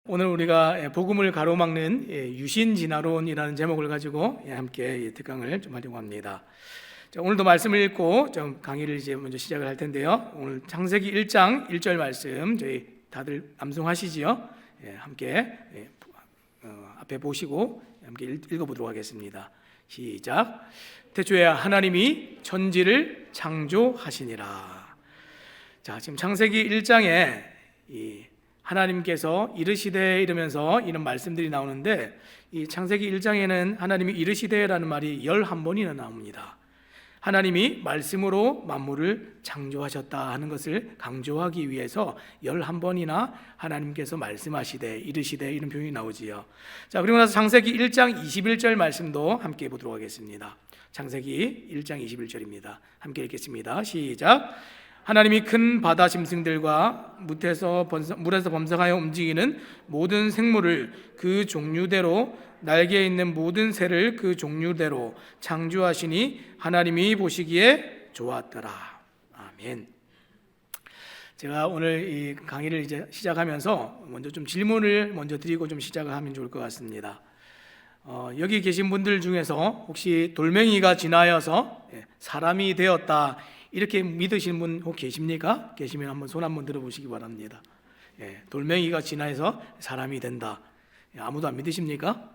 오늘 우리가 복음을 가로막는 유신진화론이라는 제목을 가지고 함께 특강을 좀 하려고 합니다. 자, 오늘도 말씀을 읽고 좀 강의를 이제 먼저 시작을 할 텐데요. 오늘 창세기 1장 1절 말씀 저희 다들 암송하시지요? 함께 앞에 보시고 함께 읽어보도록 하겠습니다. 시작. 태초에 하나님이 천지를 창조하시니라. 자, 지금 창세기 1장에 하나님께서 이르시되 이러면서 이런 말씀들이 나오는데, 이 창세기 1장에는 하나님이 이르시되라는 말이 11번이나 나옵니다. 하나님이 말씀으로 만물을 창조하셨다 하는 것을 강조하기 위해서 11번이나 하나님께서 말씀하시되 이르시되 이런 표현이 나오지요. 자, 그리고 나서 창세기 1장 21절 말씀도 함께 보도록 하겠습니다. 창세기 1장 21절입니다. 함께 읽겠습니다. 시작. 하나님이 큰 바다 짐승들과 물에서 범상하여 움직이는 모든 생물을 그 종류대로, 날개 있는 모든 새를 그 종류대로 창조하시니 하나님이 보시기에 좋았더라. 아멘. 제가 오늘 이 강의를 이제 시작하면서 먼저 좀 질문을 먼저 드리고 좀 시작을 하면 좋을 것 같습니다. 여기 계신 분들 중에서 혹시 돌멩이가 지나여서 사람이 되었다 이렇게 믿으시는 분 혹 계십니까? 계시면 한번 손 한번 들어보시기 바랍니다. 돌멩이가 진화해서 사람이 된다. 아무도 안 믿으십니까?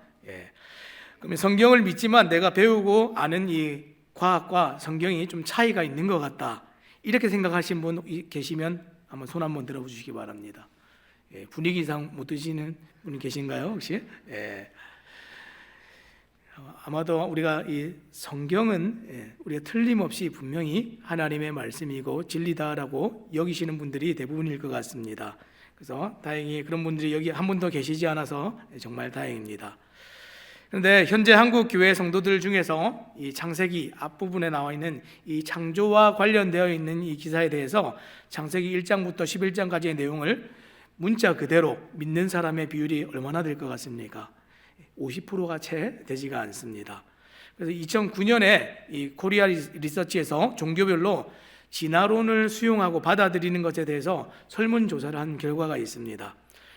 그러면 성경을 믿지만 내가 배우고 아는 이 과학과 성경이 좀 차이가 있는 것 같다. 이렇게 생각하시는 분 계시면 한번 손 한번 들어보시기 바랍니다. 분위기상 못 드시는 분이 계신가요, 혹시? 아마도 우리가 이 성경은 우리가 틀림없이 분명히 하나님의 말씀이고 진리다라고 여기시는 분들이 대부분일 것 같습니다. 그래서 다행히 그런 분들이 여기 한 분도 계시지 않아서 정말 다행입니다. 그런데 현재 한국 교회 성도들 중에서 이 창세기 앞부분에 나와 있는 이 창조와 관련되어 있는 이 기사에 대해서 창세기 1장부터 11장까지의 내용을 문자 그대로 믿는 사람의 비율이 얼마나 될 것 같습니까? 50%가 채 되지가 않습니다. 그래서 2009년에 이 코리아 리서치에서 종교별로 진화론을 수용하고 받아들이는 것에 대해서 설문조사를 한 결과가 있습니다.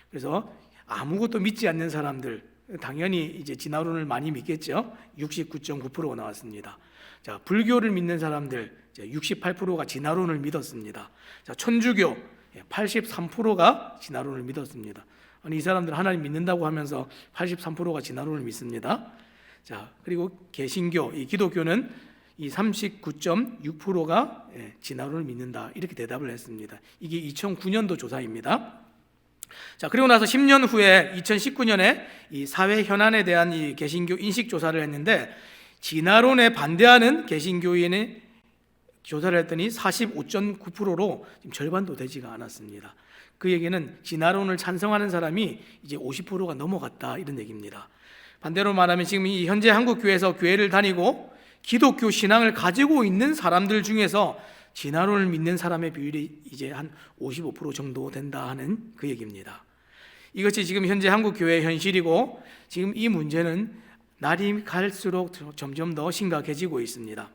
그래서 아무것도 믿지 않는 사람들, 당연히 이제 진화론을 많이 믿겠죠. 69.9%가 나왔습니다. 자, 불교를 믿는 사람들 68%가 진화론을 믿었습니다. 자, 천주교 83%가 진화론을 믿었습니다. 아니, 이 사람들 하나님 믿는다고 하면서 83%가 진화론을 믿습니다. 자, 그리고 개신교, 이 기독교는 이 39.6%가 진화론을 믿는다. 이렇게 대답을 했습니다. 이게 2009년도 조사입니다. 자, 그리고 나서 10년 후에 2019년에 이 사회 현안에 대한 이 개신교 인식 조사를 했는데, 진화론에 반대하는 개신교인의 조사를 했더니 45.9%로 지금 절반도 되지가 않았습니다. 그 얘기는 진화론을 찬성하는 사람이 이제 50%가 넘어갔다 이런 얘기입니다. 반대로 말하면 지금 이 현재 한국 교회에서 교회를 다니고 기독교 신앙을 가지고 있는 사람들 중에서 진화론을 믿는 사람의 비율이 이제 한 55% 정도 된다 하는 그 얘기입니다. 이것이 지금 현재 한국 교회의 현실이고, 지금 이 문제는 날이 갈수록 점점 더 심각해지고 있습니다.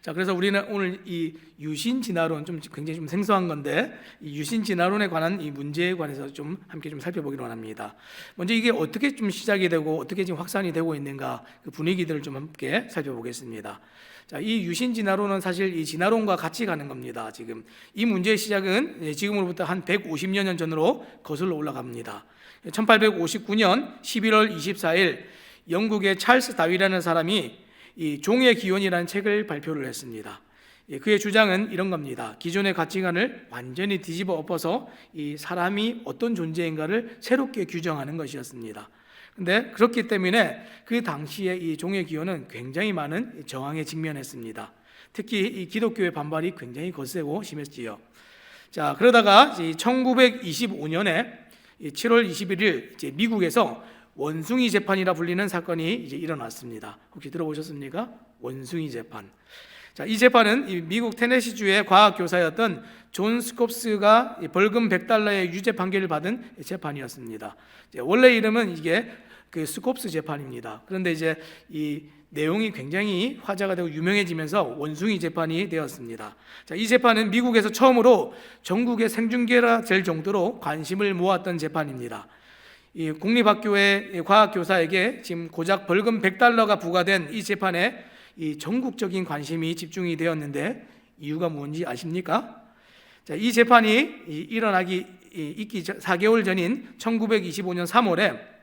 자, 그래서 우리는 오늘 이 유신진화론 좀 굉장히 좀 생소한 건데, 이 유신진화론에 관한 이 문제에 관해서 좀 함께 좀 살펴보기로 합니다. 먼저 이게 어떻게 좀 시작이 되고 어떻게 지금 확산이 되고 있는가, 그 분위기들을 좀 함께 살펴보겠습니다. 자, 이 유신진화론은 사실 이 진화론과 같이 가는 겁니다. 지금 이 문제의 시작은 지금으로부터 한 150여 년 전으로 거슬러 올라갑니다. 1859년 11월 24일 영국의 찰스 다윈이라는 사람이 이 종의 기원이라는 책을 발표를 했습니다. 그의 주장은 이런 겁니다. 기존의 가치관을 완전히 뒤집어 엎어서 이 사람이 어떤 존재인가를 새롭게 규정하는 것이었습니다. 그런데 그렇기 때문에 그 당시에 이 종의 기원은 굉장히 많은 저항에 직면했습니다. 특히 이 기독교의 반발이 굉장히 거세고 심했지요. 자, 그러다가 1925년에 7월 21일 이제 미국에서 원숭이 재판이라 불리는 사건이 이제 일어났습니다. 혹시 들어보셨습니까? 원숭이 재판. 자, 이 재판은 이 미국 테네시주의 과학 교사였던 존 스콥스가 벌금 $100의 유죄 판결을 받은 재판이었습니다. 원래 이름은 이게 그 스콥스 재판입니다. 그런데 이제 이 내용이 굉장히 화제가 되고 유명해지면서 원숭이 재판이 되었습니다. 자, 이 재판은 미국에서 처음으로 전국에 생중계가 될 정도로 관심을 모았던 재판입니다. 이 공립학교의 과학교사에게 지금 고작 벌금 $100가 부과된 이 재판에 이 전국적인 관심이 집중이 되었는데 이유가 뭔지 아십니까? 자, 이 재판이 일어나기 있기 4개월 전인 1925년 3월에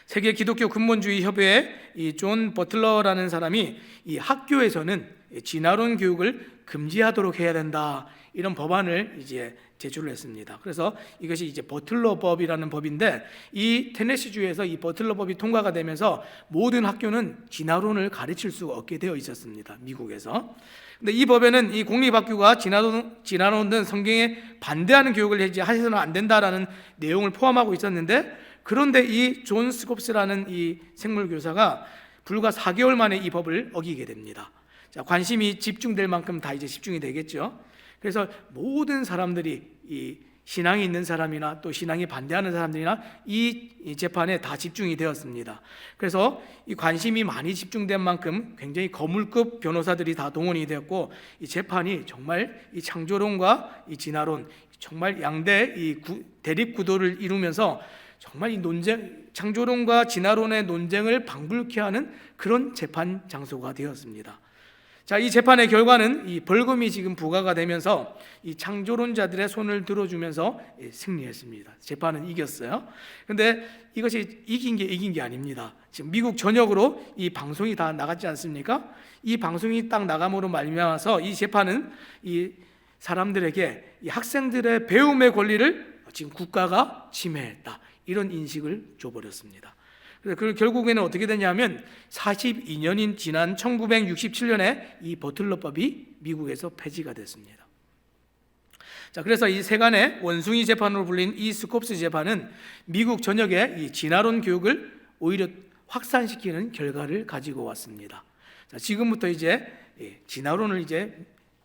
세계 기독교 근본주의 협회의 이 존 버틀러라는 사람이 이 학교에서는 진화론 교육을 금지하도록 해야 된다, 이런 법안을 이제 제출을 했습니다. 그래서 이것이 이제 버틀러법이라는 법인데, 이 테네시주에서 이 버틀러법이 통과가 되면서 모든 학교는 진화론을 가르칠 수 없게 되어 있었습니다, 미국에서. 근데 이 법에는 이 공립학교가 진화론 등 성경에 반대하는 교육을 해서는 안 된다라는 내용을 포함하고 있었는데, 그런데 이 존 스콥스라는 이 생물교사가 불과 4개월 만에 이 법을 어기게 됩니다. 자, 관심이 집중될 만큼 다 이제 집중이 되겠죠. 그래서 모든 사람들이, 이 신앙이 있는 사람이나 또 신앙이 반대하는 사람들이나 이 재판에 다 집중이 되었습니다. 그래서 이 관심이 많이 집중된 만큼 굉장히 거물급 변호사들이 다 동원이 되었고, 이 재판이 정말 이 창조론과 이 진화론, 정말 양대 이 대립 구도를 이루면서 정말 이 논쟁, 창조론과 진화론의 논쟁을 방불케 하는 그런 재판 장소가 되었습니다. 자, 이 재판의 결과는 이 벌금이 지금 부과가 되면서 이 창조론자들의 손을 들어주면서 승리했습니다. 재판은 이겼어요. 그런데 이것이 이긴 게 아닙니다. 지금 미국 전역으로 이 방송이 다 나갔지 않습니까? 이 방송이 딱 나감으로 말미암아서 이 재판은 이 사람들에게, 이 학생들의 배움의 권리를 지금 국가가 침해했다, 이런 인식을 줘버렸습니다. 그래서 결국에는 어떻게 되냐면 42년이 지난 1967년에 이 버틀러법이 미국에서 폐지가 됐습니다. 자, 그래서 이 세간의 원숭이 재판으로 불린 이 스콥스 재판은 미국 전역에 이 진화론 교육을 오히려 확산시키는 결과를 가지고 왔습니다. 자, 지금부터 이제 진화론을 이제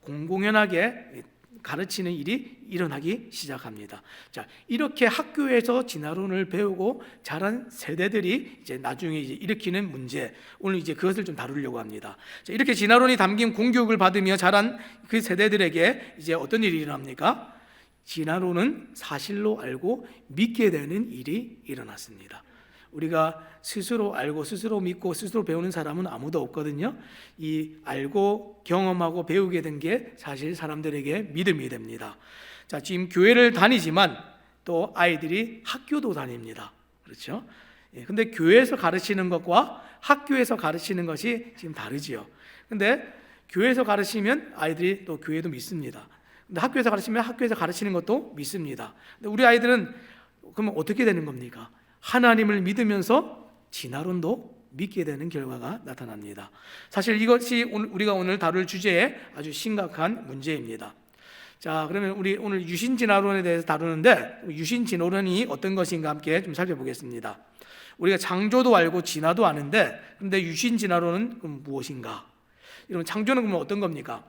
공공연하게 가르치는 일이 일어나기 시작합니다. 자, 이렇게 학교에서 진화론을 배우고 자란 세대들이 이제 나중에 이제 일으키는 문제, 오늘 이제 그것을 좀 다루려고 합니다. 자, 이렇게 진화론이 담긴 공교육을 받으며 자란 그 세대들에게 이제 어떤 일이 일어납니까? 진화론은 사실로 알고 믿게 되는 일이 일어났습니다. 우리가 스스로 알고 스스로 믿고 스스로 배우는 사람은 아무도 없거든요. 이 알고 경험하고 배우게 된 게 사실 사람들에게 믿음이 됩니다. 자, 지금 교회를 다니지만 또 아이들이 학교도 다닙니다. 그렇죠? 근데 교회에서 가르치는 것과 학교에서 가르치는 것이 지금 다르지요. 근데 교회에서 가르치면 아이들이 또 교회도 믿습니다. 근데 학교에서 가르치면 학교에서 가르치는 것도 믿습니다. 근데 우리 아이들은 그러면 어떻게 되는 겁니까? 하나님을 믿으면서 진화론도 믿게 되는 결과가 나타납니다. 사실 이것이 우리가 오늘 다룰 주제의 아주 심각한 문제입니다. 자, 그러면 우리 오늘 유신 진화론에 대해서 다루는데, 유신 진화론이 어떤 것인가 함께 좀 살펴보겠습니다. 우리가 창조도 알고 진화도 아는데, 그런데 유신 진화론은 그럼 무엇인가? 여러분, 창조는 그러면 어떤 겁니까?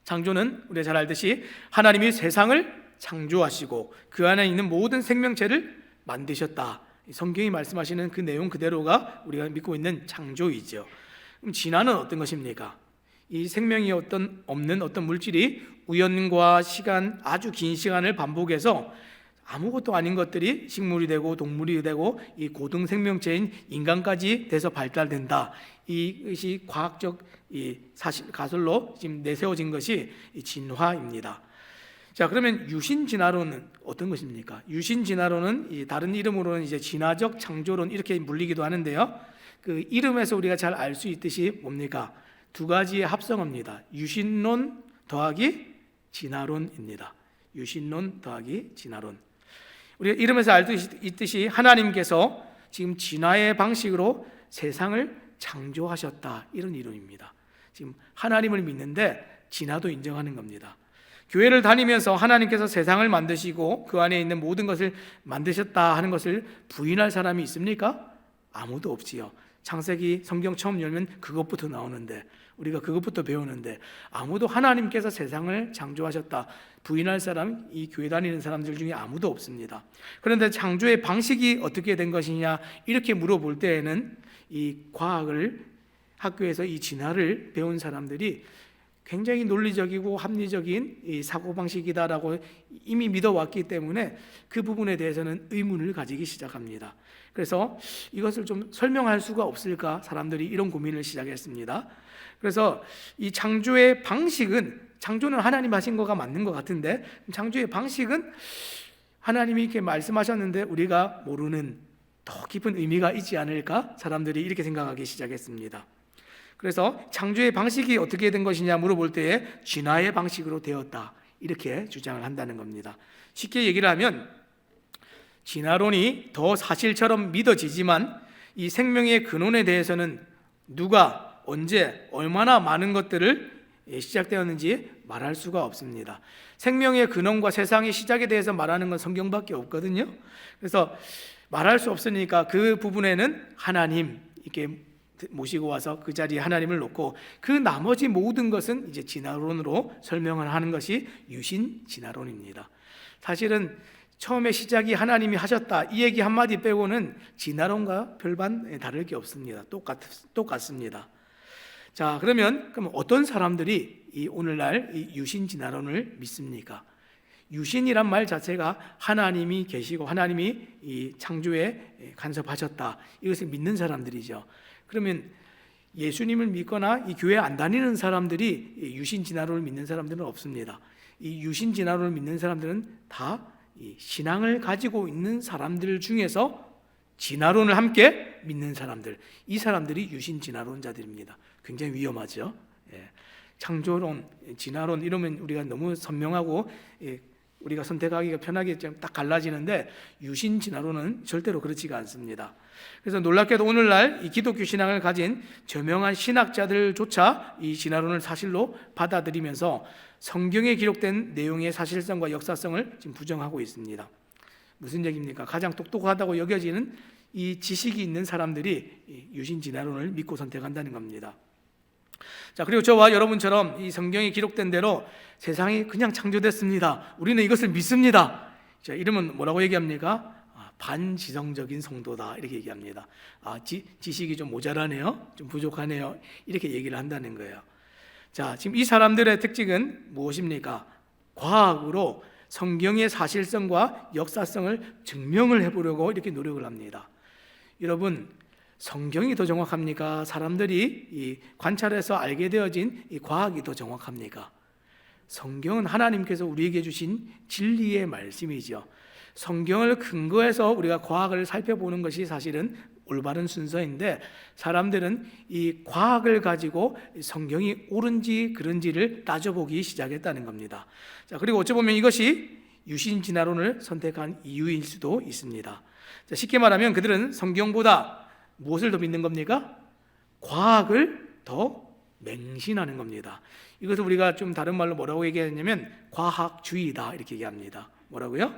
창조는 우리가 잘 알듯이 하나님이 세상을 창조하시고 그 안에 있는 모든 생명체를 만드셨다. 성경이 말씀하시는 그 내용 그대로가 우리가 믿고 있는 창조이죠. 그럼 진화는 어떤 것입니까? 이 생명이 없는 어떤 물질이 우연과 시간, 아주 긴 시간을 반복해서 아무것도 아닌 것들이 식물이 되고 동물이 되고 이 고등 생명체인 인간까지 돼서 발달된다. 이것이 과학적 사실 가설로 지금 내세워진 것이 진화입니다. 자, 그러면 유신 진화론은 어떤 것입니까? 유신 진화론은 다른 이름으로는 이제 진화적 창조론 이렇게 불리기도 하는데요. 그 이름에서 우리가 잘 알 수 있듯이 뭡니까? 두 가지의 합성어입니다. 유신론 더하기 진화론입니다. 유신론 더하기 진화론. 우리가 이름에서 알 수 있듯이 하나님께서 지금 진화의 방식으로 세상을 창조하셨다, 이런 이론입니다. 지금 하나님을 믿는데 진화도 인정하는 겁니다. 교회를 다니면서 하나님께서 세상을 만드시고 그 안에 있는 모든 것을 만드셨다 하는 것을 부인할 사람이 있습니까? 아무도 없지요. 창세기 성경 처음 열면 그것부터 나오는데, 우리가 그것부터 배우는데, 아무도 하나님께서 세상을 창조하셨다 부인할 사람, 이 교회 다니는 사람들 중에 아무도 없습니다. 그런데 창조의 방식이 어떻게 된 것이냐 이렇게 물어볼 때에는 이 과학을, 학교에서 이 진화를 배운 사람들이 굉장히 논리적이고 합리적인 이 사고방식이다라고 이미 믿어왔기 때문에 그 부분에 대해서는 의문을 가지기 시작합니다. 그래서 이것을 좀 설명할 수가 없을까, 사람들이 이런 고민을 시작했습니다. 그래서 이 창조의 방식은, 창조는 하나님 하신 거가 맞는 것 같은데, 창조의 방식은 하나님이 이렇게 말씀하셨는데 우리가 모르는 더 깊은 의미가 있지 않을까, 사람들이 이렇게 생각하기 시작했습니다. 그래서 창조의 방식이 어떻게 된 것이냐 물어볼 때에 진화의 방식으로 되었다, 이렇게 주장을 한다는 겁니다. 쉽게 얘기를 하면 진화론이 더 사실처럼 믿어지지만 이 생명의 근원에 대해서는 누가 언제 얼마나 많은 것들을 시작되었는지 말할 수가 없습니다. 생명의 근원과 세상의 시작에 대해서 말하는 건 성경밖에 없거든요. 그래서 말할 수 없으니까 그 부분에는 하나님 이렇게 모시고 와서 그 자리에 하나님을 놓고, 그 나머지 모든 것은 이제 진화론으로 설명을 하는 것이 유신 진화론입니다. 사실은 처음에 시작이 하나님이 하셨다 이 얘기 한마디 빼고는 진화론과 별반 다를 게 없습니다. 똑같습니다. 자, 그럼 어떤 사람들이 이 오늘날 이 유신 진화론을 믿습니까? 유신이란 말 자체가 하나님이 계시고 하나님이 이 창조에 간섭하셨다, 이것을 믿는 사람들이죠. 그러면 예수님을 믿거나 이 교회 안 다니는 사람들이 유신 진화론을 믿는 사람들은 없습니다. 이 유신 진화론을 믿는 사람들은 다 이 신앙을 가지고 있는 사람들 중에서 진화론을 함께 믿는 사람들, 이 사람들이 유신 진화론자들입니다. 굉장히 위험하죠. 창조론, 진화론 이러면 우리가 너무 선명하고 우리가 선택하기가 편하게 딱 갈라지는데, 유신 진화론은 절대로 그렇지가 않습니다. 그래서 놀랍게도 오늘날 이 기독교 신앙을 가진 저명한 신학자들조차 이 진화론을 사실로 받아들이면서 성경에 기록된 내용의 사실성과 역사성을 지금 부정하고 있습니다. 무슨 얘기입니까? 가장 똑똑하다고 여겨지는 이 지식이 있는 사람들이 유신 진화론을 믿고 선택한다는 겁니다. 자, 그리고 저와 여러분처럼 이 성경에 기록된 대로 세상이 그냥 창조됐습니다, 우리는 이것을 믿습니다, 자, 이러면 뭐라고 얘기합니까? 반지성적인 성도다, 이렇게 얘기합니다. 지식이 좀 모자라네요, 좀 부족하네요, 이렇게 얘기를 한다는 거예요. 자, 지금 이 사람들의 특징은 무엇입니까? 과학으로 성경의 사실성과 역사성을 증명을 해보려고 이렇게 노력을 합니다. 여러분, 성경이 더 정확합니까? 사람들이 이 관찰해서 알게 되어진 이 과학이 더 정확합니까? 성경은 하나님께서 우리에게 주신 진리의 말씀이죠. 성경을 근거해서 우리가 과학을 살펴보는 것이 사실은 올바른 순서인데, 사람들은 이 과학을 가지고 성경이 옳은지 그른지를 따져보기 시작했다는 겁니다. 자, 그리고 어찌 보면 이것이 유신 진화론을 선택한 이유일 수도 있습니다. 자, 쉽게 말하면 그들은 성경보다 무엇을 더 믿는 겁니까? 과학을 더 맹신하는 겁니다. 이것을 우리가 좀 다른 말로 뭐라고 얘기하냐면 과학주의다, 이렇게 얘기합니다. 뭐라고요?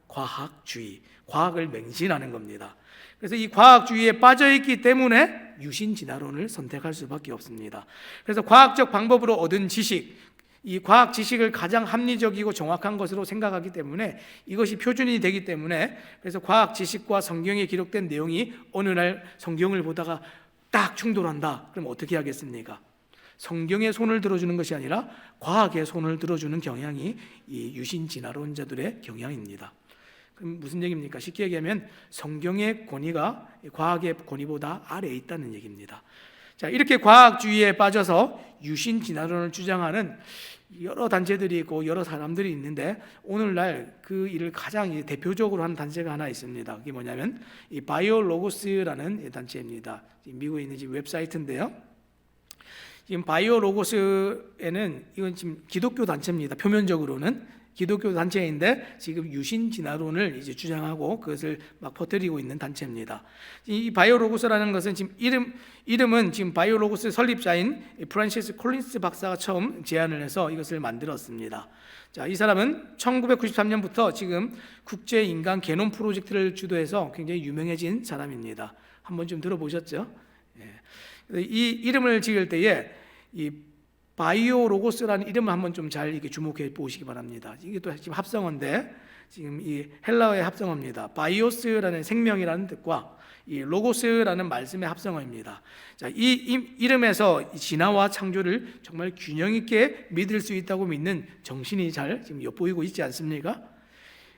과학주의, 과학을 맹신하는 겁니다. 그래서 이 과학주의에 빠져있기 때문에 유신 진화론을 선택할 수밖에 없습니다. 그래서 과학적 방법으로 얻은 지식, 이 과학 지식을 가장 합리적이고 정확한 것으로 생각하기 때문에 이것이 표준이 되기 때문에, 그래서 과학 지식과 성경에 기록된 내용이 어느 날 성경을 보다가 딱 충돌한다, 그럼 어떻게 하겠습니까? 성경의 손을 들어주는 것이 아니라 과학의 손을 들어주는 경향이 이 유신 진화론자들의 경향입니다. 그럼 무슨 얘기입니까? 쉽게 얘기하면 성경의 권위가 과학의 권위보다 아래에 있다는 얘기입니다. 자, 이렇게 과학주의에 빠져서 유신 진화론을 주장하는 여러 단체들이 있고 여러 사람들이 있는데, 오늘날 그 일을 가장 대표적으로 한 단체가 하나 있습니다. 그게 뭐냐면 이 바이오로고스라는 단체입니다. 미국에 있는 웹사이트인데요. 지금 바이오로고스에는, 이건 지금 기독교 단체입니다. 표면적으로는 기독교 단체인데 지금 유신 진화론을 이제 주장하고 그것을 막 퍼뜨리고 있는 단체입니다. 이 바이오로고스라는 것은 지금 이름은 지금 바이오로고스 설립자인 프란시스 콜린스 박사가 처음 제안을 해서 이것을 만들었습니다. 자, 이 사람은 1993년부터 지금 국제 인간 게놈 프로젝트를 주도해서 굉장히 유명해진 사람입니다. 한번 좀 들어보셨죠? 이 이름을 지을 때에 이 바이오로고스라는 이름을 한번 좀 잘 이렇게 주목해 보시기 바랍니다. 이게 또 지금 합성어인데 지금 이 헬라어의 합성어입니다. 바이오스라는 생명이라는 뜻과 이 로고스라는 말씀의 합성어입니다. 자, 이 이름에서 진화와 창조를 정말 균형 있게 믿을 수 있다고 믿는 정신이 잘 지금 엿보이고 있지 않습니까?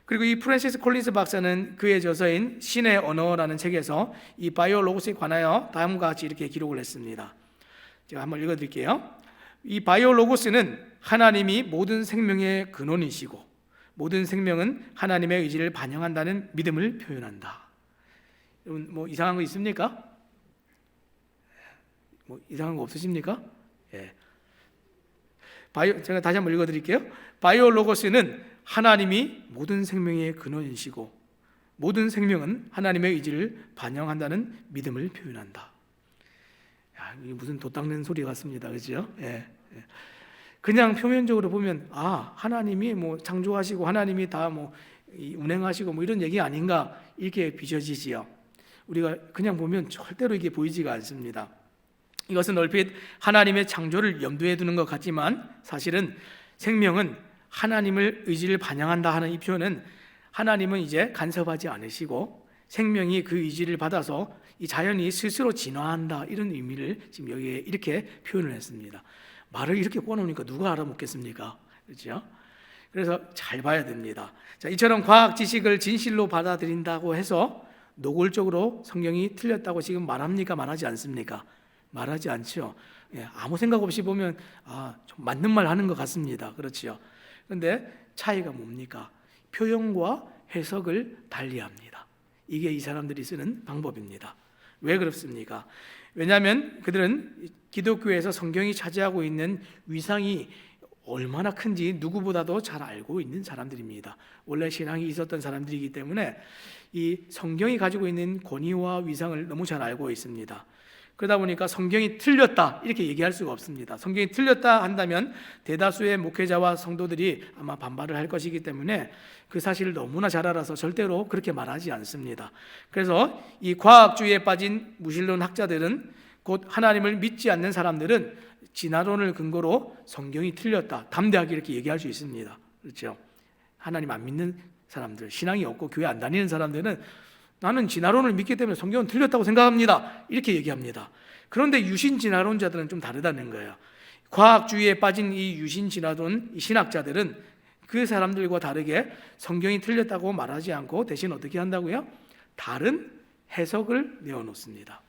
그리고 이 프랜시스 콜린스 박사는 그의 저서인 신의 언어라는 책에서 이 바이오로고스에 관하여 다음과 같이 이렇게 기록을 했습니다. 제가 한번 읽어드릴게요. 이 바이오로고스는 하나님이 모든 생명의 근원이시고 모든 생명은 하나님의 의지를 반영한다는 믿음을 표현한다. 여러분 뭐 이상한 거 있습니까? 뭐 이상한 거 없으십니까? 예. 제가 다시 한번 읽어드릴게요. 바이오로고스는 하나님이 모든 생명의 근원이시고 모든 생명은 하나님의 의지를 반영한다는 믿음을 표현한다. 야, 이게 무슨 돛 닦는 소리 같습니다, 그렇죠? 예. 그냥 표면적으로 보면 하나님이 뭐 창조하시고 하나님이 다 뭐 운행하시고 뭐 이런 얘기 아닌가 이렇게 비춰지지요. 우리가 그냥 보면 절대로 이게 보이지가 않습니다. 이것은 얼핏 하나님의 창조를 염두에 두는 것 같지만 사실은 생명은 하나님을 의지를 반영한다 하는 이 표현은 하나님은 이제 간섭하지 않으시고 생명이 그 의지를 받아서 이 자연이 스스로 진화한다 이런 의미를 지금 여기에 이렇게 표현을 했습니다. 말을 이렇게 꺼놓으니까 누가 알아먹겠습니까? 그렇죠? 그래서 잘 봐야 됩니다. 자, 이처럼 과학 지식을 진실로 받아들인다고 해서 노골적으로 성경이 틀렸다고 지금 말합니까? 말하지 않습니까? 말하지 않죠. 예, 아무 생각 없이 보면 좀 맞는 말 하는 것 같습니다. 그렇죠? 그런데 차이가 뭡니까? 표현과 해석을 달리합니다. 이게 이 사람들이 쓰는 방법입니다. 왜 그렇습니까? 왜냐하면 그들은 기독교에서 성경이 차지하고 있는 위상이 얼마나 큰지 누구보다도 잘 알고 있는 사람들입니다. 원래 신앙이 있었던 사람들이기 때문에 이 성경이 가지고 있는 권위와 위상을 너무 잘 알고 있습니다. 그러다 보니까 성경이 틀렸다 이렇게 얘기할 수가 없습니다. 성경이 틀렸다 한다면 대다수의 목회자와 성도들이 아마 반발을 할 것이기 때문에 그 사실을 너무나 잘 알아서 절대로 그렇게 말하지 않습니다. 그래서 이 과학주의에 빠진 무신론 학자들은 곧 하나님을 믿지 않는 사람들은 진화론을 근거로 성경이 틀렸다 담대하게 이렇게 얘기할 수 있습니다. 그렇죠? 하나님 안 믿는 사람들, 신앙이 없고 교회 안 다니는 사람들은 나는 진화론을 믿기 때문에 성경은 틀렸다고 생각합니다 이렇게 얘기합니다. 그런데 유신 진화론자들은 좀 다르다는 거예요. 과학주의에 빠진 이 유신 진화론 이 신학자들은 그 사람들과 다르게 성경이 틀렸다고 말하지 않고 대신 어떻게 한다고요? 다른 해석을 내어놓습니다.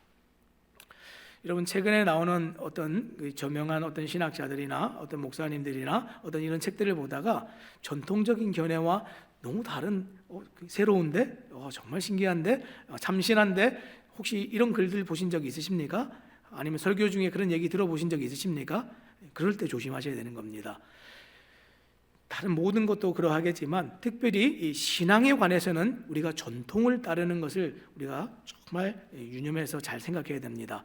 여러분 최근에 나오는 어떤 저명한 어떤 신학자들이나 어떤 목사님들이나 어떤 이런 책들을 보다가 전통적인 견해와 너무 다른 새로운데 정말 신기한데 참신한데 혹시 이런 글들 보신 적 있으십니까? 아니면 설교 중에 그런 얘기 들어보신 적 있으십니까? 그럴 때 조심하셔야 되는 겁니다. 다른 모든 것도 그러하겠지만 특별히 이 신앙에 관해서는 우리가 전통을 따르는 것을 우리가 정말 유념해서 잘 생각해야 됩니다.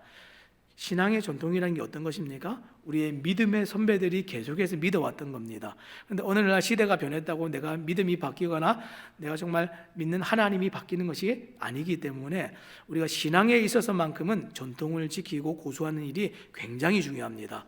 신앙의 전통이라는 게 어떤 것입니까? 우리의 믿음의 선배들이 계속해서 믿어왔던 겁니다. 그런데 어느 날 시대가 변했다고 내가 믿음이 바뀌거나 내가 정말 믿는 하나님이 바뀌는 것이 아니기 때문에 우리가 신앙에 있어서만큼은 전통을 지키고 고수하는 일이 굉장히 중요합니다.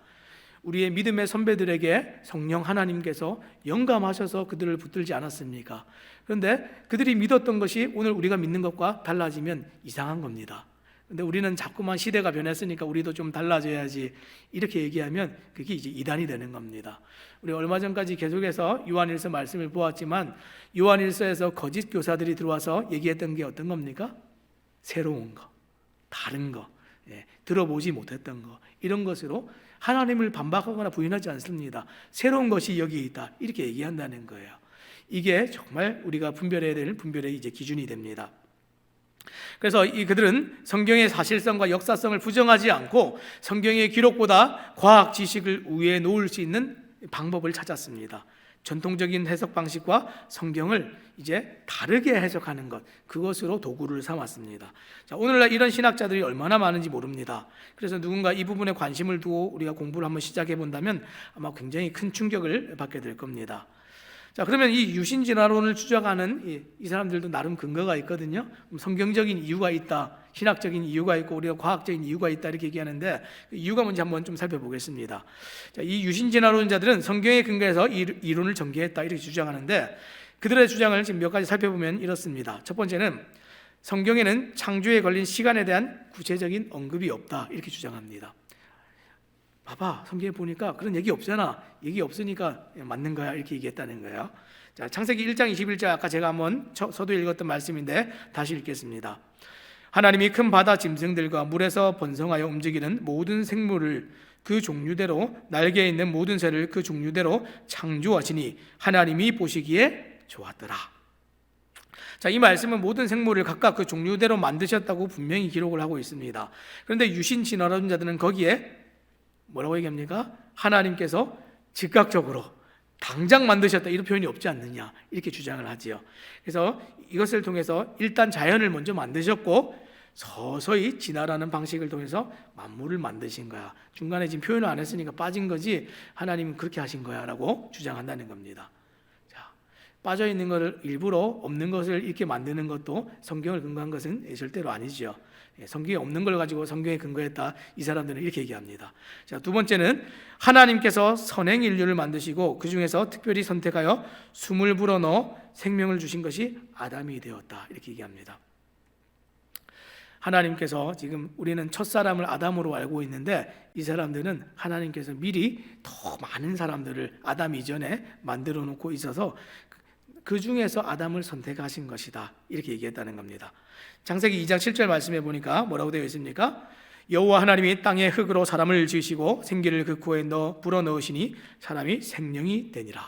우리의 믿음의 선배들에게 성령 하나님께서 영감하셔서 그들을 붙들지 않았습니까? 그런데 그들이 믿었던 것이 오늘 우리가 믿는 것과 달라지면 이상한 겁니다. 근데 우리는 자꾸만 시대가 변했으니까 우리도 좀 달라져야지 이렇게 얘기하면 그게 이제 이단이 되는 겁니다. 우리 얼마 전까지 계속해서 요한일서 말씀을 보았지만 요한일서에서 거짓 교사들이 들어와서 얘기했던 게 어떤 겁니까? 새로운 거, 다른 거, 들어보지 못했던 거 이런 것으로 하나님을 반박하거나 부인하지 않습니다. 새로운 것이 여기 있다 이렇게 얘기한다는 거예요. 이게 정말 우리가 분별해야 될 분별의 이제 기준이 됩니다. 그래서 그들은 성경의 사실성과 역사성을 부정하지 않고 성경의 기록보다 과학 지식을 우위에 놓을 수 있는 방법을 찾았습니다. 전통적인 해석 방식과 성경을 이제 다르게 해석하는 것, 그것으로 도구를 삼았습니다. 자, 오늘날 이런 신학자들이 얼마나 많은지 모릅니다. 그래서 누군가 이 부분에 관심을 두고 우리가 공부를 한번 시작해 본다면 아마 굉장히 큰 충격을 받게 될 겁니다. 자, 그러면 이 유신진화론을 주장하는 이 사람들도 나름 근거가 있거든요. 성경적인 이유가 있다, 신학적인 이유가 있고 우리가 과학적인 이유가 있다 이렇게 얘기하는데, 그 이유가 뭔지 한번 좀 살펴보겠습니다. 자, 이 유신진화론자들은 성경에 근거해서 이론을 전개했다 이렇게 주장하는데, 그들의 주장을 지금 몇 가지 살펴보면 이렇습니다. 첫 번째는 성경에는 창조에 걸린 시간에 대한 구체적인 언급이 없다 이렇게 주장합니다. 봐봐, 성경에 보니까 그런 얘기 없잖아. 얘기 없으니까 맞는 거야 이렇게 얘기했다는 거예요. 자, 창세기 1장 21절 아까 제가 한번 서두에 읽었던 말씀인데 다시 읽겠습니다. 하나님이 큰 바다 짐승들과 물에서 번성하여 움직이는 모든 생물을 그 종류대로, 날개에 있는 모든 새를 그 종류대로 창조하시니 하나님이 보시기에 좋았더라. 자, 이 말씀은 모든 생물을 각각 그 종류대로 만드셨다고 분명히 기록을 하고 있습니다. 그런데 유신 진화론자들은 거기에 뭐라고 얘기합니까? 하나님께서 즉각적으로 당장 만드셨다 이런 표현이 없지 않느냐 이렇게 주장을 하지요. 그래서 이것을 통해서 일단 자연을 먼저 만드셨고 서서히 진화라는 방식을 통해서 만물을 만드신 거야. 중간에 지금 표현을 안 했으니까 빠진 거지 하나님은 그렇게 하신 거야 라고 주장한다는 겁니다. 자, 빠져 있는 것을 일부러 없는 것을 이렇게 만드는 것도 성경을 근거한 것은 절대로 아니죠. 성경에 없는 걸 가지고 성경에 근거했다 이 사람들은 이렇게 얘기합니다. 자, 두 번째는 하나님께서 선행 인류를 만드시고 그 중에서 특별히 선택하여 숨을 불어넣어 생명을 주신 것이 아담이 되었다 이렇게 얘기합니다. 하나님께서 지금 우리는 첫사람을 아담으로 알고 있는데 이 사람들은 하나님께서 미리 더 많은 사람들을 아담 이전에 만들어 놓고 있어서 그 중에서 아담을 선택하신 것이다 이렇게 얘기했다는 겁니다. 창세기 2장 7절 말씀해 보니까 뭐라고 되어 있습니까? 여호와 하나님이 땅의 흙으로 사람을 지으시고 생기를 그 코에 불어넣으시니 사람이 생명이 되니라.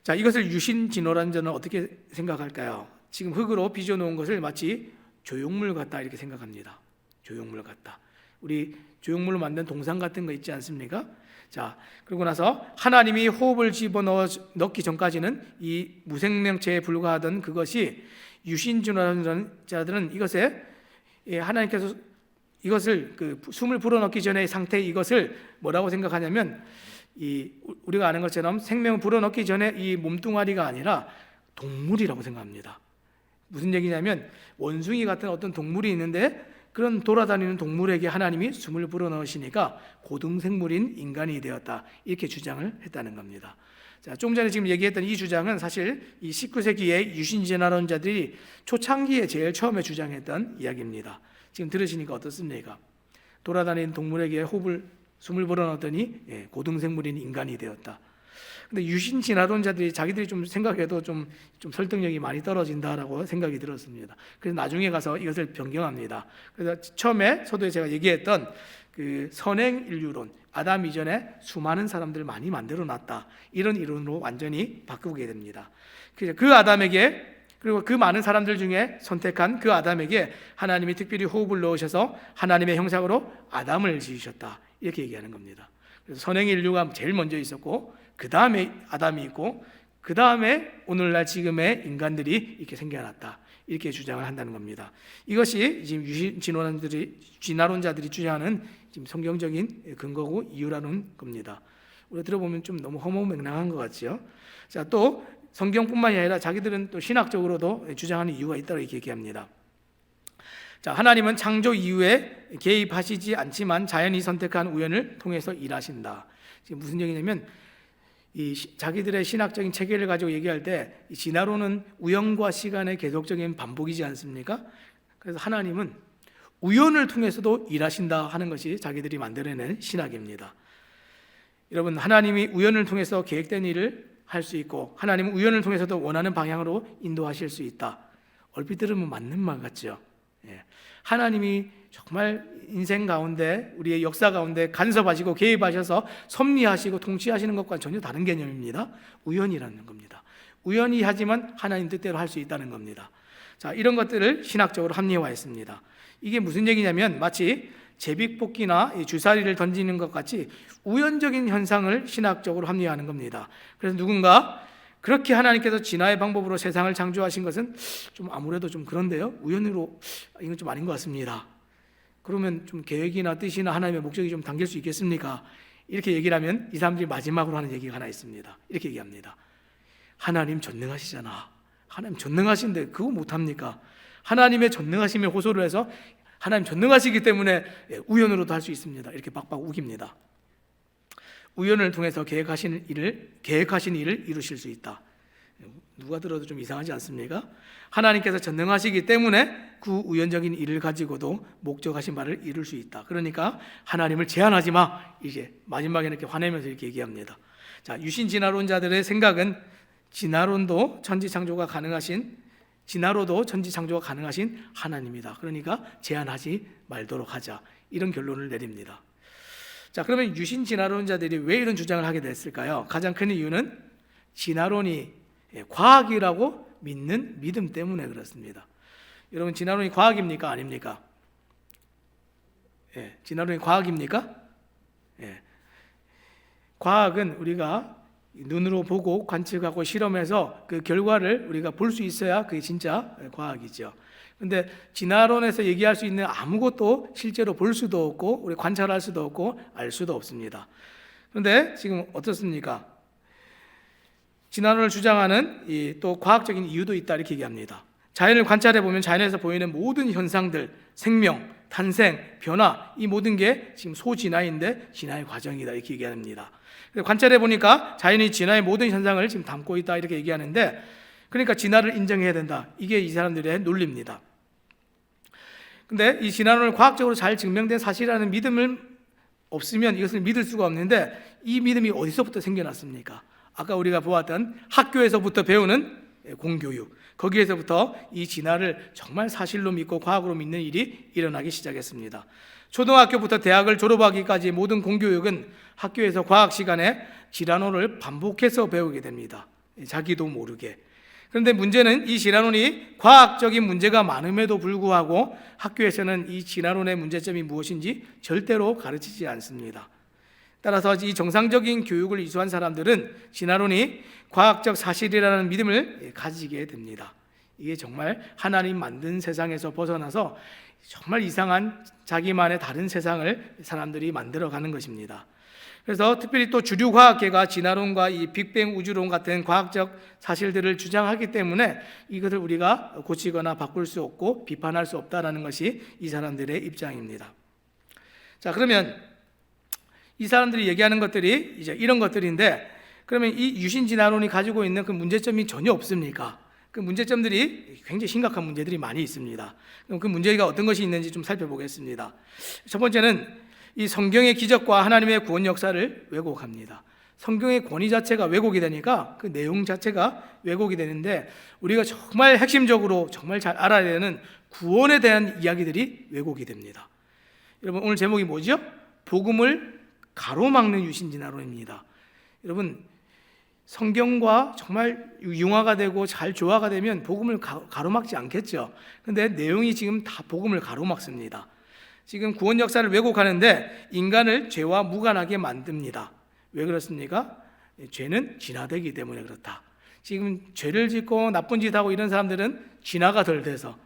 자, 이것을 유신진화론자는 어떻게 생각할까요? 지금 흙으로 빚어 놓은 것을 마치 조형물 같다 이렇게 생각합니다. 조형물 같다. 우리 조형물로 만든 동상 같은 거 있지 않습니까? 자, 그러고 나서 하나님이 호흡을 집어넣기 전까지는 이 무생명체에 불과하던 그것이 유신진화론자들은 이것에 하나님께서 이것을 그 숨을 불어넣기 전의 상태 이것을 뭐라고 생각하냐면 우리가 아는 것처럼 생명을 불어넣기 전에 이 몸뚱아리가 아니라 동물이라고 생각합니다. 무슨 얘기냐면 원숭이 같은 어떤 동물이 있는데 그런 돌아다니는 동물에게 하나님이 숨을 불어넣으시니까 고등생물인 인간이 되었다 이렇게 주장을 했다는 겁니다. 자, 좀 전에 지금 얘기했던 이 주장은 사실 이 19세기의 유신진화론자들이 초창기에 제일 처음에 주장했던 이야기입니다. 지금 들으시니까 어떻습니까? 돌아다니는 동물에게 숨을 불어넣었더니 고등생물인 인간이 되었다. 근데 유신진화론자들이 자기들이 좀 생각해도 좀 설득력이 많이 떨어진다라고 생각이 들었습니다. 그래서 나중에 가서 이것을 변경합니다. 그래서 처음에 서두에 제가 얘기했던 그 선행 인류론, 아담 이전에 수많은 사람들을 많이 만들어 놨다 이런 이론으로 완전히 바꾸게 됩니다. 그래서 그 아담에게 그리고 그 많은 사람들 중에 선택한 그 아담에게 하나님이 특별히 호흡을 넣으셔서 하나님의 형상으로 아담을 지으셨다 이렇게 얘기하는 겁니다. 그래서 선행 인류가 제일 먼저 있었고 그 다음에 아담이 있고 그 다음에 오늘날 지금의 인간들이 이렇게 생겨났다 이렇게 주장을 한다는 겁니다. 이것이 지금 유신진화론자들이 주장하는 지금 성경적인 근거고 이유라는 겁니다. 우리가 들어보면 좀 너무 허무맹랑한 것 같죠. 자, 또 성경뿐만이 아니라 자기들은 또 신학적으로도 주장하는 이유가 있다고 이렇게 얘기합니다. 자, 하나님은 창조 이후에 개입하시지 않지만 자연이 선택한 우연을 통해서 일하신다. 지금 무슨 얘기냐면 자기들의 신학적인 체계를 가지고 얘기할 때 진화론은 우연과 시간의 계속적인 반복이지 않습니까? 그래서 하나님은 우연을 통해서도 일하신다 하는 것이 자기들이 만들어낸 신학입니다. 여러분, 하나님이 우연을 통해서 계획된 일을 할 수 있고 하나님은 우연을 통해서도 원하는 방향으로 인도하실 수 있다. 얼핏 들으면 맞는 말 같죠? 하나님이 정말 인생 가운데 우리의 역사 가운데 간섭하시고 개입하셔서 섭리하시고 통치하시는 것과는 전혀 다른 개념입니다. 우연이라는 겁니다. 우연히 하지만 하나님 뜻대로 할 수 있다는 겁니다. 자, 이런 것들을 신학적으로 합리화했습니다. 이게 무슨 얘기냐면 마치 제비뽑기나 주사리를 던지는 것 같이 우연적인 현상을 신학적으로 합리화하는 겁니다. 그래서 누군가 그렇게 하나님께서 진화의 방법으로 세상을 창조하신 것은 좀 아무래도 좀 그런데요, 우연으로 이건 좀 아닌 것 같습니다. 그러면 좀 계획이나 뜻이나 하나님의 목적이 좀 당길 수 있겠습니까? 이렇게 얘기를 하면 이 사람들이 마지막으로 하는 얘기가 하나 있습니다. 이렇게 얘기합니다. 하나님 전능하시잖아. 하나님 전능하신데 그거 못합니까? 하나님의 전능하심에 호소를 해서 하나님 전능하시기 때문에 우연으로도 할 수 있습니다. 이렇게 박박 우깁니다. 우연을 통해서 계획하신 일을 이루실 수 있다. 누가 들어도 좀 이상하지 않습니까? 하나님께서 전능하시기 때문에 그 우연적인 일을 가지고도 목적하신 바를 이룰 수 있다. 그러니까 하나님을 제한하지 마. 이제 마지막에는 이렇게 화내면서 이렇게 얘기합니다. 자, 유신 진화론자들의 생각은 진화로도 천지 창조가 가능하신 하나님이다. 그러니까 제한하지 말도록 하자. 이런 결론을 내립니다. 자, 그러면 유신 진화론자들이 왜 이런 주장을 하게 됐을까요? 가장 큰 이유는 진화론이 과학이라고 믿는 믿음 때문에 그렇습니다. 여러분, 진화론이 과학입니까? 아닙니까? 진화론이 과학입니까? 과학은 우리가 눈으로 보고 관측하고 실험해서 그 결과를 우리가 볼 수 있어야 그게 진짜 과학이죠. 근데 진화론에서 얘기할 수 있는 아무것도 실제로 볼 수도 없고 우리 관찰할 수도 없고 알 수도 없습니다. 그런데 지금 어떻습니까? 진화론을 주장하는 또 과학적인 이유도 있다 이렇게 얘기합니다. 자연을 관찰해 보면 자연에서 보이는 모든 현상들, 생명, 탄생, 변화 이 모든 게 지금 소진화인데 진화의 과정이다 이렇게 얘기합니다. 관찰해 보니까 자연이 진화의 모든 현상을 지금 담고 있다 이렇게 얘기하는데 그러니까 진화를 인정해야 된다. 이게 이 사람들의 논리입니다. 근데 이 진화론을 과학적으로 잘 증명된 사실이라는 믿음을 없으면 이것을 믿을 수가 없는데 이 믿음이 어디서부터 생겨났습니까? 아까 우리가 보았던 학교에서부터 배우는 공교육, 거기에서부터 이 진화를 정말 사실로 믿고 과학으로 믿는 일이 일어나기 시작했습니다. 초등학교부터 대학을 졸업하기까지 모든 공교육은 학교에서 과학 시간에 진화론을 반복해서 배우게 됩니다. 자기도 모르게. 그런데 문제는 이 진화론이 과학적인 문제가 많음에도 불구하고 학교에서는 이 진화론의 문제점이 무엇인지 절대로 가르치지 않습니다. 따라서 이 정상적인 교육을 이수한 사람들은 진화론이 과학적 사실이라는 믿음을 가지게 됩니다. 이게 정말 하나님 만든 세상에서 벗어나서 정말 이상한 자기만의 다른 세상을 사람들이 만들어가는 것입니다. 그래서 특별히 또 주류 과학계가 진화론과 이 빅뱅 우주론 같은 과학적 사실들을 주장하기 때문에 이것을 우리가 고치거나 바꿀 수 없고 비판할 수 없다라는 것이 이 사람들의 입장입니다. 자, 그러면 이 사람들이 얘기하는 것들이 이제 이런 것들인데 그러면 이 유신 진화론이 가지고 있는 그 문제점이 전혀 없습니까? 그 문제점들이 굉장히 심각한 문제들이 많이 있습니다. 그럼 그 문제가 어떤 것이 있는지 좀 살펴보겠습니다. 첫 번째는 이 성경의 기적과 하나님의 구원 역사를 왜곡합니다. 성경의 권위 자체가 왜곡이 되니까 그 내용 자체가 왜곡이 되는데 우리가 정말 핵심적으로 정말 잘 알아야 되는 구원에 대한 이야기들이 왜곡이 됩니다. 여러분, 오늘 제목이 뭐죠? 복음을 가로막는 유신진화론입니다. 여러분, 성경과 정말 융화가 되고 잘 조화가 되면 복음을 가로막지 않겠죠. 그런데 내용이 지금 다 복음을 가로막습니다. 지금 구원 역사를 왜곡하는데 인간을 죄와 무관하게 만듭니다. 왜 그렇습니까? 죄는 진화되기 때문에 그렇다. 지금 죄를 짓고 나쁜 짓 하고 이런 사람들은 진화가 덜 돼서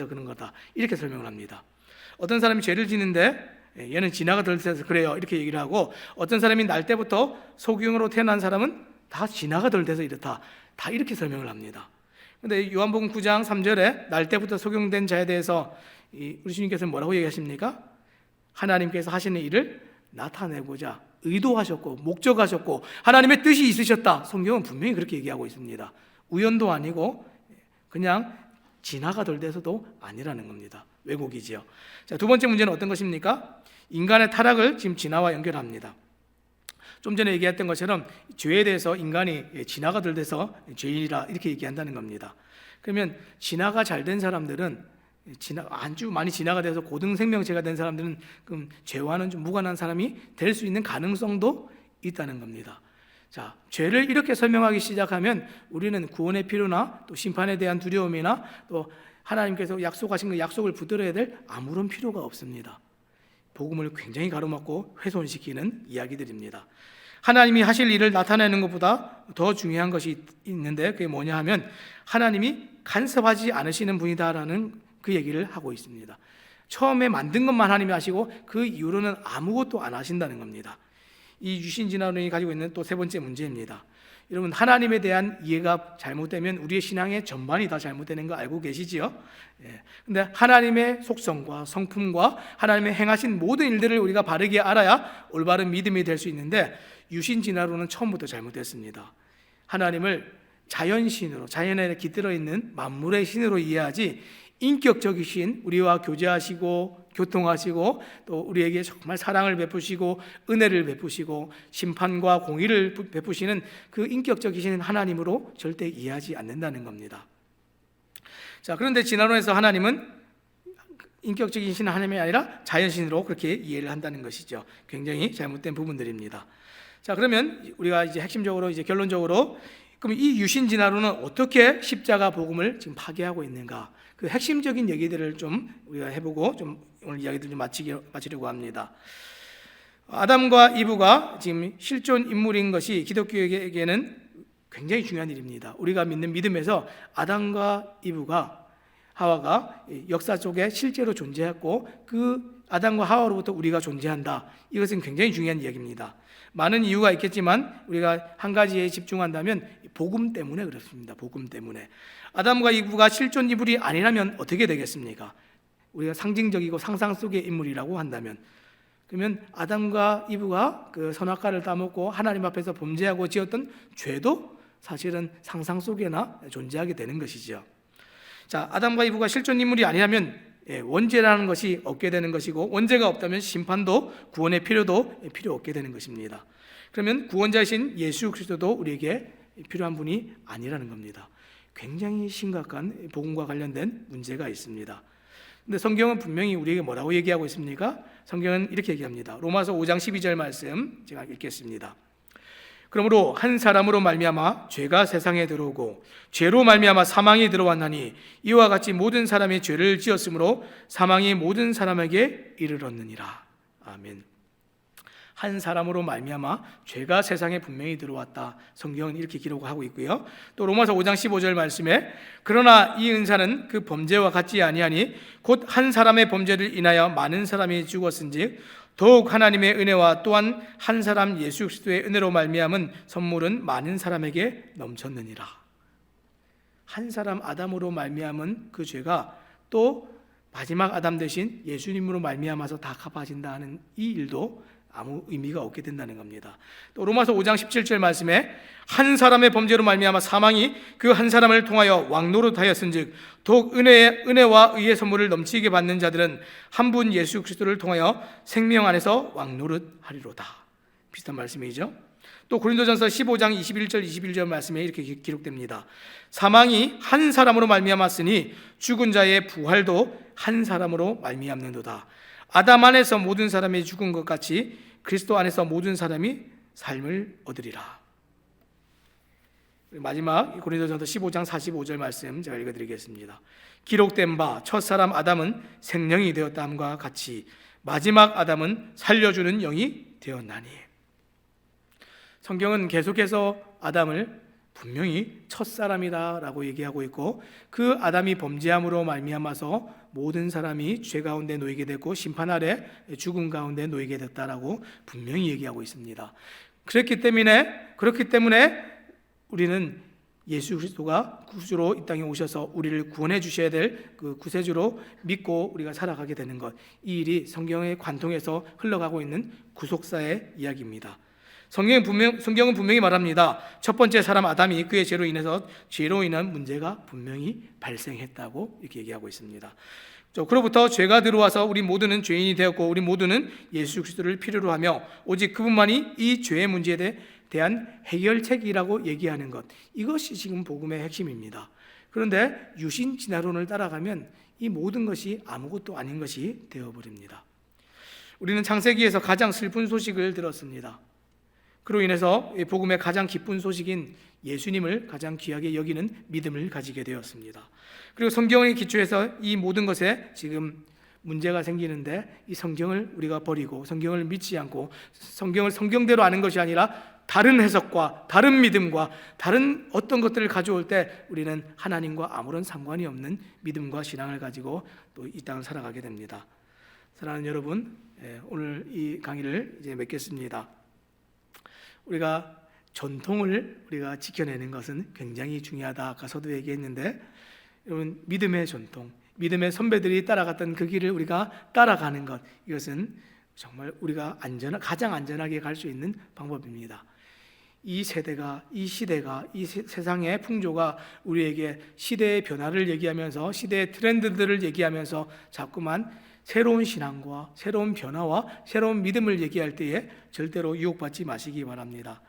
그런 거다. 이렇게 설명을 합니다. 어떤 사람이 죄를 짓는데 얘는 진화가 덜 돼서 그래요. 이렇게 얘기를 하고 어떤 사람이 날 때부터 소경으로 태어난 사람은 다 진화가 덜 돼서 이렇다. 다 이렇게 설명을 합니다. 그런데 요한복음 9장 3절에 날 때부터 소경된 자에 대해서 우리 주님께서는 뭐라고 얘기하십니까? 하나님께서 하시는 일을 나타내고자 의도하셨고 목적하셨고 하나님의 뜻이 있으셨다. 성경은 분명히 그렇게 얘기하고 있습니다. 우연도 아니고 그냥 진화가 덜 돼서도 아니라는 겁니다. 왜곡이지요. 자, 두 번째 문제는 어떤 것입니까? 인간의 타락을 지금 진화와 연결합니다. 좀 전에 얘기했던 것처럼 죄에 대해서 인간이 진화가 덜 돼서 죄인이라 이렇게 얘기한다는 겁니다. 그러면 진화가 잘 된 사람들은 아주 많이 진화가 돼서 고등 생명체가 된 사람들은 그럼 죄와는 좀 무관한 사람이 될 수 있는 가능성도 있다는 겁니다. 자, 죄를 이렇게 설명하기 시작하면 우리는 구원의 필요나 또 심판에 대한 두려움이나 또 하나님께서 약속하신 그 약속을 붙들어야 될 아무런 필요가 없습니다. 복음을 굉장히 가로막고 훼손시키는 이야기들입니다. 하나님이 하실 일을 나타내는 것보다 더 중요한 것이 있는데 그게 뭐냐 하면 하나님이 간섭하지 않으시는 분이다라는 그 얘기를 하고 있습니다. 처음에 만든 것만 하나님이 하시고 그 이후로는 아무것도 안 하신다는 겁니다. 이 유신진화론이 가지고 있는 또 세 번째 문제입니다. 여러분, 하나님에 대한 이해가 잘못되면 우리의 신앙의 전반이 다 잘못되는 거 알고 계시지요? 근데 하나님의 속성과 성품과 하나님의 행하신 모든 일들을 우리가 바르게 알아야 올바른 믿음이 될 수 있는데, 유신진화론은 처음부터 잘못됐습니다. 하나님을 자연신으로, 자연에 깃들어 있는 만물의 신으로 이해하지, 인격적이신 우리와 교제하시고 교통하시고 또 우리에게 정말 사랑을 베푸시고 은혜를 베푸시고 심판과 공의를 베푸시는 그 인격적이신 하나님으로 절대 이해하지 않는다는 겁니다. 자, 그런데 진화론에서 하나님은 인격적이신 하나님이 아니라 자연신으로 그렇게 이해를 한다는 것이죠. 굉장히 잘못된 부분들입니다. 자, 그러면 우리가 이제 핵심적으로, 이제 결론적으로, 그럼 이 유신 진화론은 어떻게 십자가 복음을 지금 파괴하고 있는가? 그 핵심적인 얘기들을 좀 우리가 해보고 좀 오늘 이야기들 좀 마치려고 합니다. 아담과 이브가 지금 실존 인물인 것이 기독교에게는 굉장히 중요한 일입니다. 우리가 믿는 믿음에서 아담과 이브가, 하와가 역사 속에 실제로 존재했고 그 아담과 하와로부터 우리가 존재한다. 이것은 굉장히 중요한 이야기입니다. 많은 이유가 있겠지만 우리가 한 가지에 집중한다면 복음 때문에 그렇습니다. 복음 때문에. 아담과 이브가 실존 인물이 아니라면 어떻게 되겠습니까? 우리가 상징적이고 상상 속의 인물이라고 한다면, 그러면 아담과 이브가 그 선악과를 따먹고 하나님 앞에서 범죄하고 지었던 죄도 사실은 상상 속에나 존재하게 되는 것이죠. 자, 아담과 이브가 실존 인물이 아니라면 원죄라는 것이 없게 되는 것이고, 원죄가 없다면 심판도 구원의 필요도 필요 없게 되는 것입니다. 그러면 구원자이신 예수 그리스도도 우리에게 필요한 분이 아니라는 겁니다. 굉장히 심각한 복음과 관련된 문제가 있습니다. 근데 성경은 분명히 우리에게 뭐라고 얘기하고 있습니까? 성경은 이렇게 얘기합니다. 로마서 5장 12절 말씀 제가 읽겠습니다. 그러므로 한 사람으로 말미암아 죄가 세상에 들어오고 죄로 말미암아 사망이 들어왔나니 이와 같이 모든 사람이 죄를 지었으므로 사망이 모든 사람에게 이르렀느니라. 아멘. 한 사람으로 말미암아 죄가 세상에 분명히 들어왔다. 성경은 이렇게 기록하고 있고요. 또 로마서 5장 15절 말씀에 그러나 이 은사는 그 범죄와 같지 아니하니 곧 한 사람의 범죄를 인하여 많은 사람이 죽었은즉 더욱 하나님의 은혜와 또한 한 사람 예수 그리스도의 은혜로 말미암은 선물은 많은 사람에게 넘쳤느니라. 한 사람 아담으로 말미암은 그 죄가 또 마지막 아담 대신 예수님으로 말미암아서 다 갚아진다 하는 이 일도 아무 의미가 없게 된다는 겁니다. 또 로마서 5장 17절 말씀에 한 사람의 범죄로 말미암아 사망이 그 한 사람을 통하여 왕노릇하였은즉 더욱 은혜와 의의 선물을 넘치게 받는 자들은 한 분 예수 그리스도를 통하여 생명 안에서 왕노릇하리로다. 비슷한 말씀이죠. 또 고린도전서 15장 21절 말씀에 이렇게 기록됩니다. 사망이 한 사람으로 말미암았으니 죽은 자의 부활도 한 사람으로 말미암는도다. 아담 안에서 모든 사람이 죽은 것 같이 그리스도 안에서 모든 사람이 삶을 얻으리라. 마지막 고린도전서 15장 45절 말씀 제가 읽어드리겠습니다. 기록된 바 첫사람 아담은 생명이 되었다함과 같이 마지막 아담은 살려주는 영이 되었나니. 성경은 계속해서 아담을 분명히 첫사람이다라고 얘기하고 있고, 그 아담이 범죄함으로 말미암아서 모든 사람이 죄 가운데 놓이게 됐고 심판 아래 죽음 가운데 놓이게 됐다라고 분명히 얘기하고 있습니다. 그렇기 때문에 우리는 예수 그리스도가 구주로 이 땅에 오셔서 우리를 구원해 주셔야 될 그 구세주로 믿고 우리가 살아가게 되는 것, 이 일이 성경의 관통해서 흘러가고 있는 구속사의 이야기입니다. 성경은 분명히 말합니다. 첫 번째 사람 아담이 그의 죄로 인한 문제가 분명히 발생했다고 이렇게 얘기하고 있습니다. 그로부터 죄가 들어와서 우리 모두는 죄인이 되었고 우리 모두는 예수 그리스도를 필요로 하며 오직 그분만이 이 죄의 문제에 대한 해결책이라고 얘기하는 것, 이것이 지금 복음의 핵심입니다. 그런데 유신 진화론을 따라가면 이 모든 것이 아무것도 아닌 것이 되어버립니다. 우리는 창세기에서 가장 슬픈 소식을 들었습니다. 그로 인해서 복음의 가장 기쁜 소식인 예수님을 가장 귀하게 여기는 믿음을 가지게 되었습니다. 그리고 성경의 기초에서 이 모든 것에 지금 문제가 생기는데, 이 성경을 우리가 버리고 성경을 믿지 않고 성경을 성경대로 아는 것이 아니라 다른 해석과 다른 믿음과 다른 어떤 것들을 가져올 때 우리는 하나님과 아무런 상관이 없는 믿음과 신앙을 가지고 또 이 땅을 살아가게 됩니다. 사랑하는 여러분, 오늘 이 강의를 이제 맺겠습니다. 우리가 전통을 우리가 지켜내는 것은 굉장히 중요하다. 아까 저도 얘기했는데, 여러분, 믿음의 전통, 믿음의 선배들이 따라갔던 그 길을 우리가 따라가는 것, 이것은 정말 우리가 가장 안전하게 갈 수 있는 방법입니다. 이 세대가, 이 시대가, 이 세상의 풍조가 우리에게 시대의 변화를 얘기하면서, 시대의 트렌드들을 얘기하면서 자꾸만 새로운 신앙과 새로운 변화와 새로운 믿음을 얘기할 때에 절대로 유혹받지 마시기 바랍니다.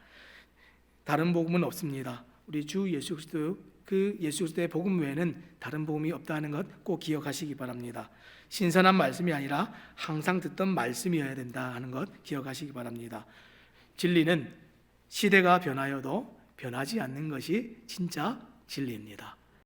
다른 복음은 없습니다. 우리 주 예수 그리스도, 그 예수 그리스도의 복음 외에는 다른 복음이 없다는 것 꼭 기억하시기 바랍니다. 신선한 말씀이 아니라 항상 듣던 말씀이어야 된다 하는 것 기억하시기 바랍니다. 진리는 시대가 변하여도 변하지 않는 것이 진짜 진리입니다.